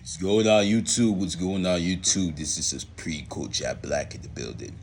What's going on, YouTube? What's going on, YouTube? This is a pre-cool Jab Black in the building.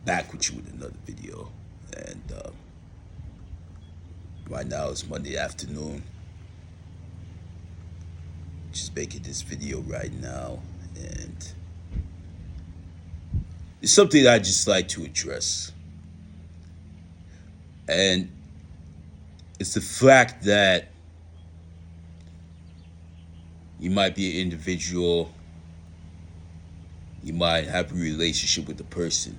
Back with you with another video. And right now it's Monday afternoon. Just making this video right now. And it's something I just like to address. And it's the fact that you might be an individual, you might have a relationship with a person,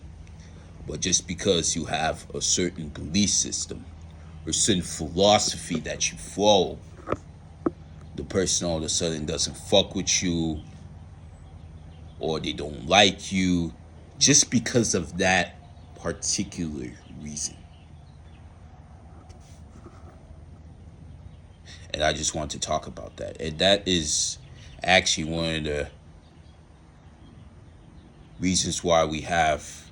but just because you have a certain belief system or certain philosophy that you follow, the person all of a sudden doesn't fuck with you or they don't like you just because of that particular reason. And I just want to talk about that. And that is actually one of the reasons why we have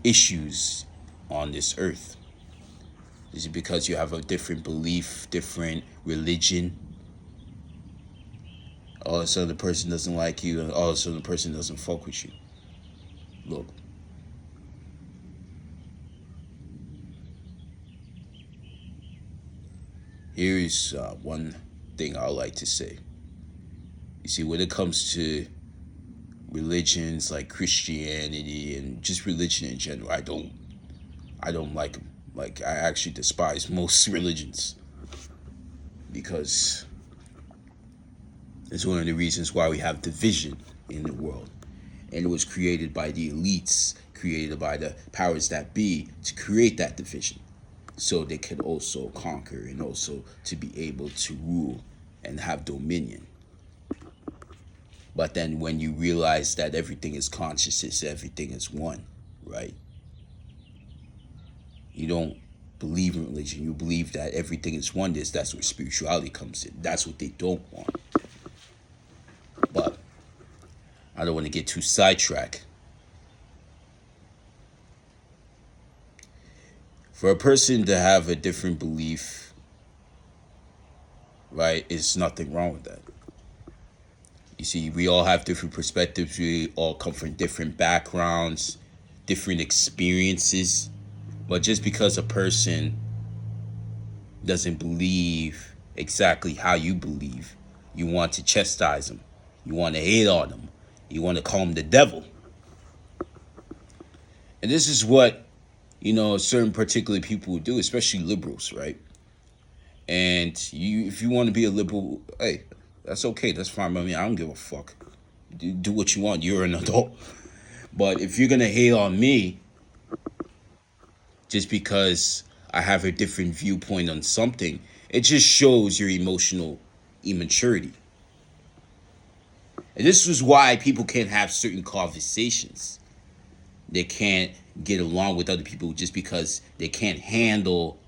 issues on this earth. Is it because you have a different belief, different religion? All of a sudden the person doesn't like you, and all of a sudden the person doesn't fuck with you. Look. Here is one thing I like to say. You see, when it comes to religions like Christianity and just religion in general, I don't like them. Like, I actually despise most religions because it's one of the reasons why we have division in the world. And it was created by the elites, created by the powers that be to create that division so they could also conquer and also to be able to rule and have dominion. But then when you realize that everything is consciousness, everything is one, right? You don't believe in religion. You believe that everything is oneness. That's where spirituality comes in. That's what they don't want. But I don't want to get too sidetracked. For a person to have a different belief, right, is nothing wrong with that. You see, we all have different perspectives. We all come from different backgrounds, different experiences. But just because a person doesn't believe exactly how you believe, you want to chastise them. You want to hate on them. You want to call them the devil. And this is what, certain particular people would do, especially liberals, right? And if you want to be a liberal, hey, that's okay. That's fine by me. I don't give a fuck. Do what you want. You're an adult. But if you're going to hate on me just because I have a different viewpoint on something, it just shows your emotional immaturity. And this is why people can't have certain conversations. They can't get along with other people just because they can't handle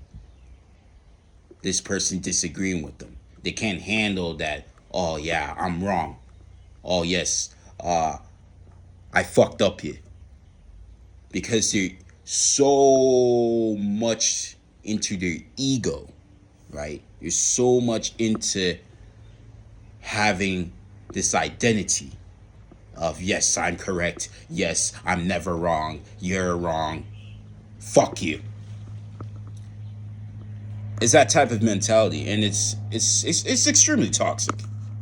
this person disagreeing with them. They can't handle that, oh yeah, I'm wrong. Oh yes, I fucked up here. Because they're so much into their ego, right? You're so much into having this identity of, yes, I'm correct. Yes, I'm never wrong. You're wrong. Fuck you. It's that type of mentality, and it's extremely toxic.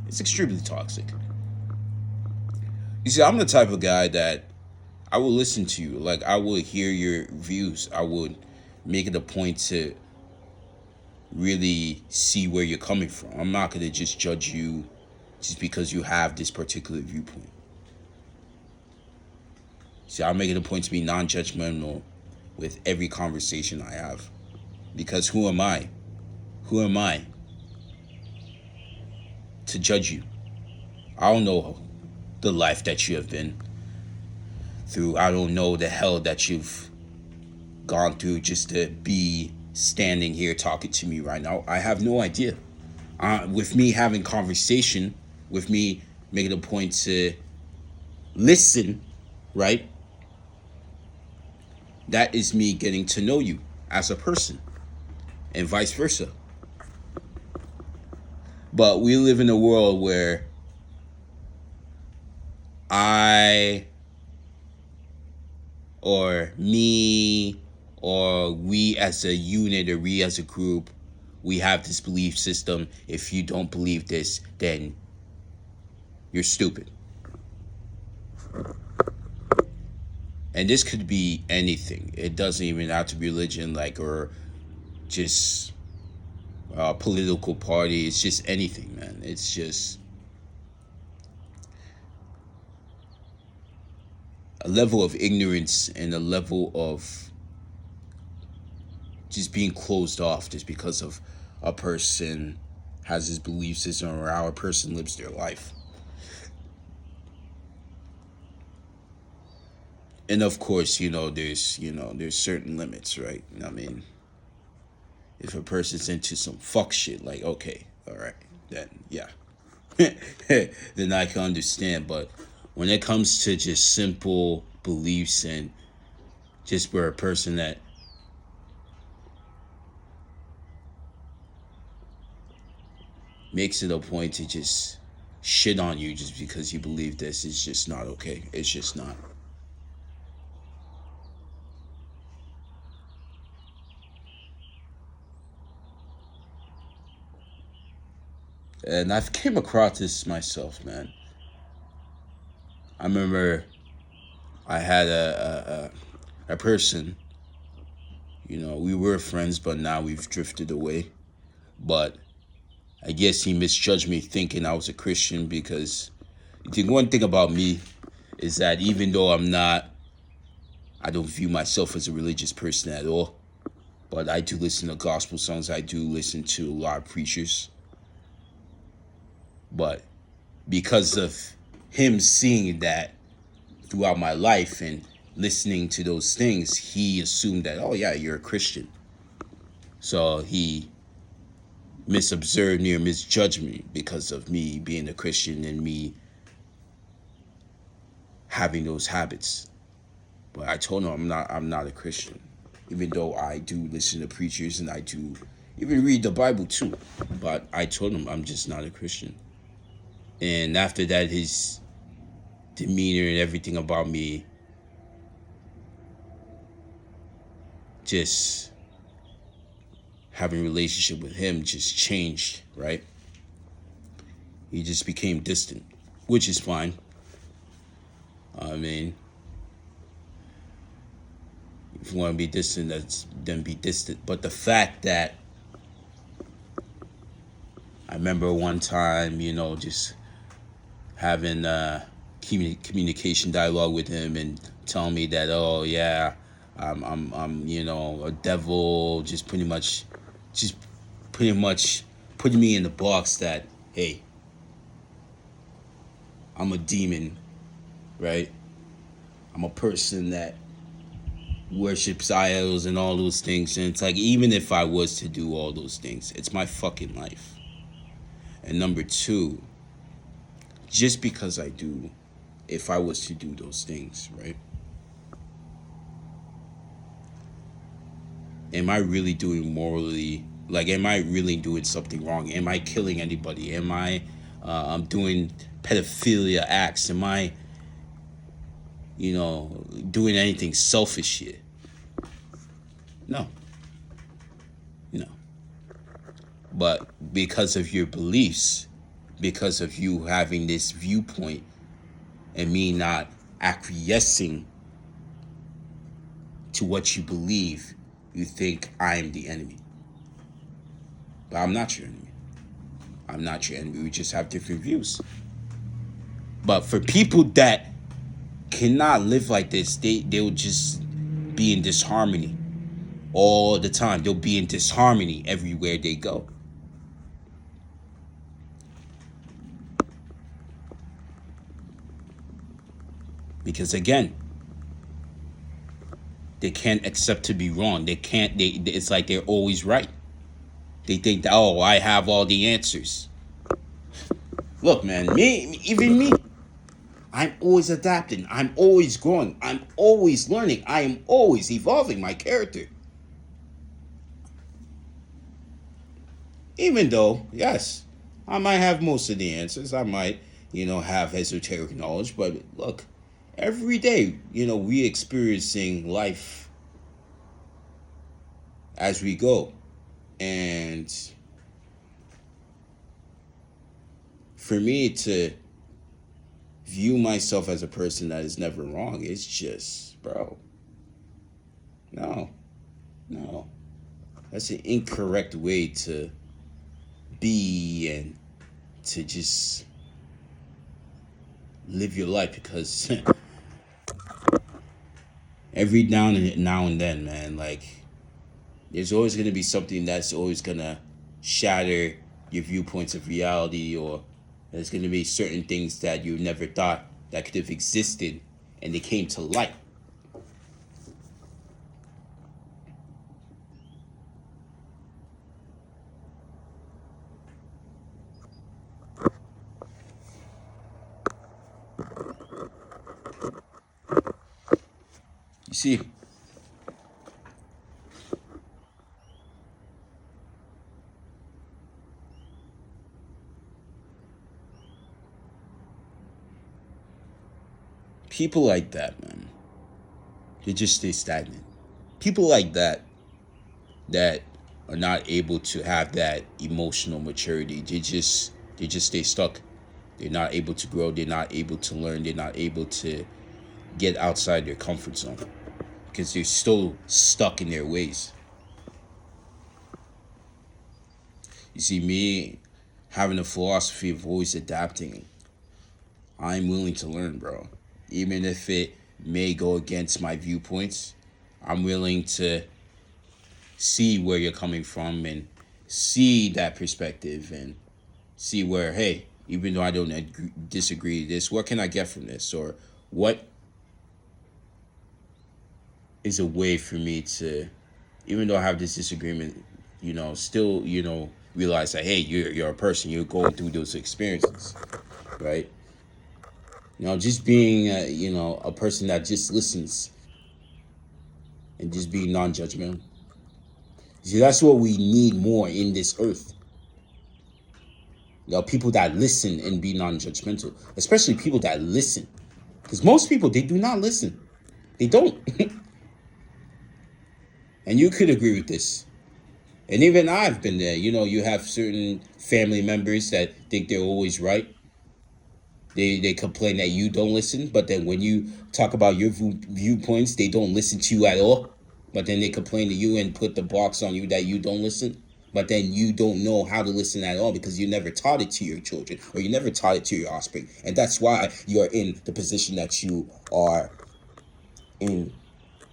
It's extremely toxic. You see, I'm the type of guy that I will listen to you. Like, I will hear your views. I would make it a point to really see where you're coming from. I'm not going to just judge you just because you have this particular viewpoint. See, I'll make it a point to be non-judgmental with every conversation I have. Because who am I? Who am I to judge you? I don't know the life that you have been through. I don't know the hell that you've gone through just to be standing here talking to me right now. I have no idea. With me having conversation, with me making a point to listen, right? That is me getting to know you as a person, and vice versa. But we live in a world where I or me or we as a unit or we as a group, we have this belief system. If you don't believe this, then you're stupid. And this could be anything. It doesn't even have to be religion, like, or just political party. It's just anything, man. It's just a level of ignorance and a level of just being closed off just because of a person has his belief system or how a person lives their life. And of course, there's certain limits, right? I mean, if a person's into some fuck shit, like, okay, all right, then yeah, then I can understand. But when it comes to just simple beliefs and just where a person that makes it a point to just shit on you just because you believe this, it's just not okay. It's just not. And I've came across this myself, man. I remember I had a person, we were friends, but now we've drifted away. But I guess he misjudged me thinking I was a Christian because the one thing about me is that even though I don't view myself as a religious person at all, but I do listen to gospel songs. I do listen to a lot of preachers. But because of him seeing that throughout my life and listening to those things, he assumed that, oh yeah, you're a Christian. So he misobserved me or misjudged me because of me being a Christian and me having those habits. But I told him I'm not a Christian. Even though I do listen to preachers and I do even read the Bible too. But I told him I'm just not a Christian. And after that, his demeanor and everything about me just having a relationship with him just changed, right? He just became distant, which is fine. I mean, if you want to be distant, then be distant. But the fact that I remember one time, just having communication dialogue with him and telling me that, oh yeah, I'm a devil, just pretty much putting me in the box that, hey, I'm a demon, right? I'm a person that worships idols and all those things. And it's like, even if I was to do all those things, it's my fucking life. And number two, just because I do, if I was to do those things, right? Am I really doing morally, like, am I really doing something wrong? Am I killing anybody? Am I doing pedophilia acts? Am I, doing anything selfish here? No. No. But because of your beliefs, because of you having this viewpoint and me not acquiescing to what you believe, you think I am the enemy. But I'm not your enemy. I'm not your enemy. We just have different views. But for people that cannot live like this, they'll just be in disharmony all the time. They'll be in disharmony everywhere they go. Because again, they can't accept to be wrong. They can't. It's like they're always right. They think that, oh, I have all the answers. Look, man, even me, I'm always adapting. I'm always growing. I'm always learning. I am always evolving my character. Even though, yes, I might have most of the answers. I might, have esoteric knowledge. But look, every day, we experiencing life as we go. And for me to view myself as a person that is never wrong, it's just, bro, no, no. That's an incorrect way to be and to just live your life, because every now and then, man, like, there's always going to be something that's always going to shatter your viewpoints of reality, or there's going to be certain things that you never thought that could have existed and they came to light. You see, people like that, man, they just stay stagnant. People like that are not able to have that emotional maturity. They just stay stuck. They're not able to grow. They're not able to learn. They're not able to get outside their comfort zone because they're still stuck in their ways. You see, me having a philosophy of always adapting, I'm willing to learn, bro. Even if it may go against my viewpoints, I'm willing to see where you're coming from and see that perspective and see where, hey, even though I don't disagree with this, what can I get from this? Or what is a way for me to, even though I have this disagreement, still, realize that, hey, you're a person, you're going through those experiences, right? Just being, a person that just listens and just being non-judgmental. See, that's what we need more in this earth. People that listen and be non-judgmental, especially people that listen. Because most people, they do not listen. They don't. And you could agree with this. And even I've been there. You have certain family members that think they're always right. They complain that you don't listen, but then when you talk about your viewpoints, they don't listen to you at all. But then they complain to you and put the box on you that you don't listen. But then you don't know how to listen at all because you never taught it to your children or you never taught it to your offspring. And that's why you're in the position that you are in,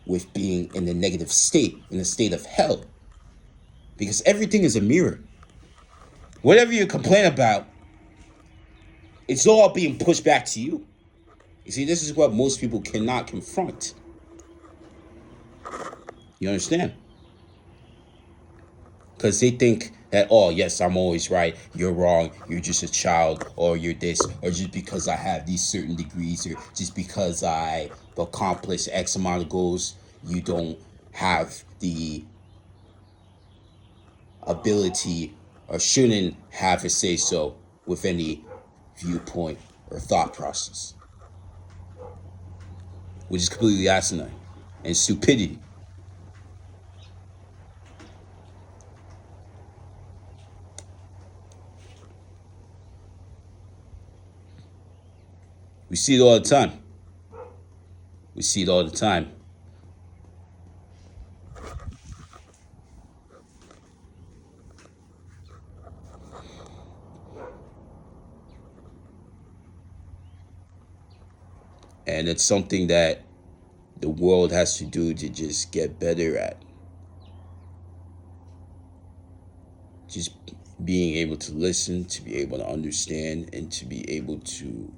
with being in the negative state, in the state of hell. Because everything is a mirror. Whatever you complain about, it's all being pushed back to you. You see, this is what most people cannot confront. You understand? Because they think that, oh, yes, I'm always right, you're wrong, you're just a child, or you're this, or just because I have these certain degrees, or just because I've accomplished X amount of goals, you don't have the ability or shouldn't have a say so with any viewpoint or thought process, which is completely asinine and stupidity. We see it all the time. We see it all the time. And it's something that the world has to do to just get better at. Just being able to listen, to be able to understand, and to be able to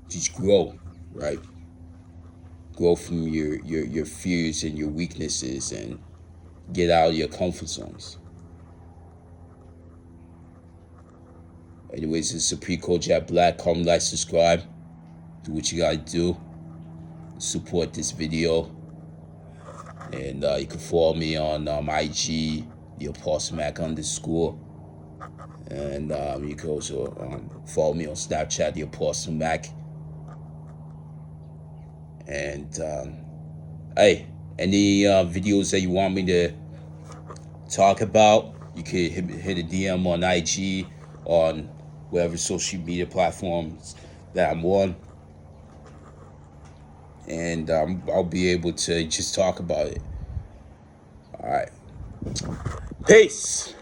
just grow, right? Grow from your fears and your weaknesses and get out of your comfort zones. Anyways, it's Supreme Kojak Black. Comment, like, subscribe. Do what you gotta do. Support this video. And you can follow me on IG, the Apostle Mac _. And you can also follow me on Snapchat, the Apostle Mac. And hey, any videos that you want me to talk about, you can hit a DM on IG, on whatever social media platforms that I'm on, and I'll be able to just talk about it. All right, peace.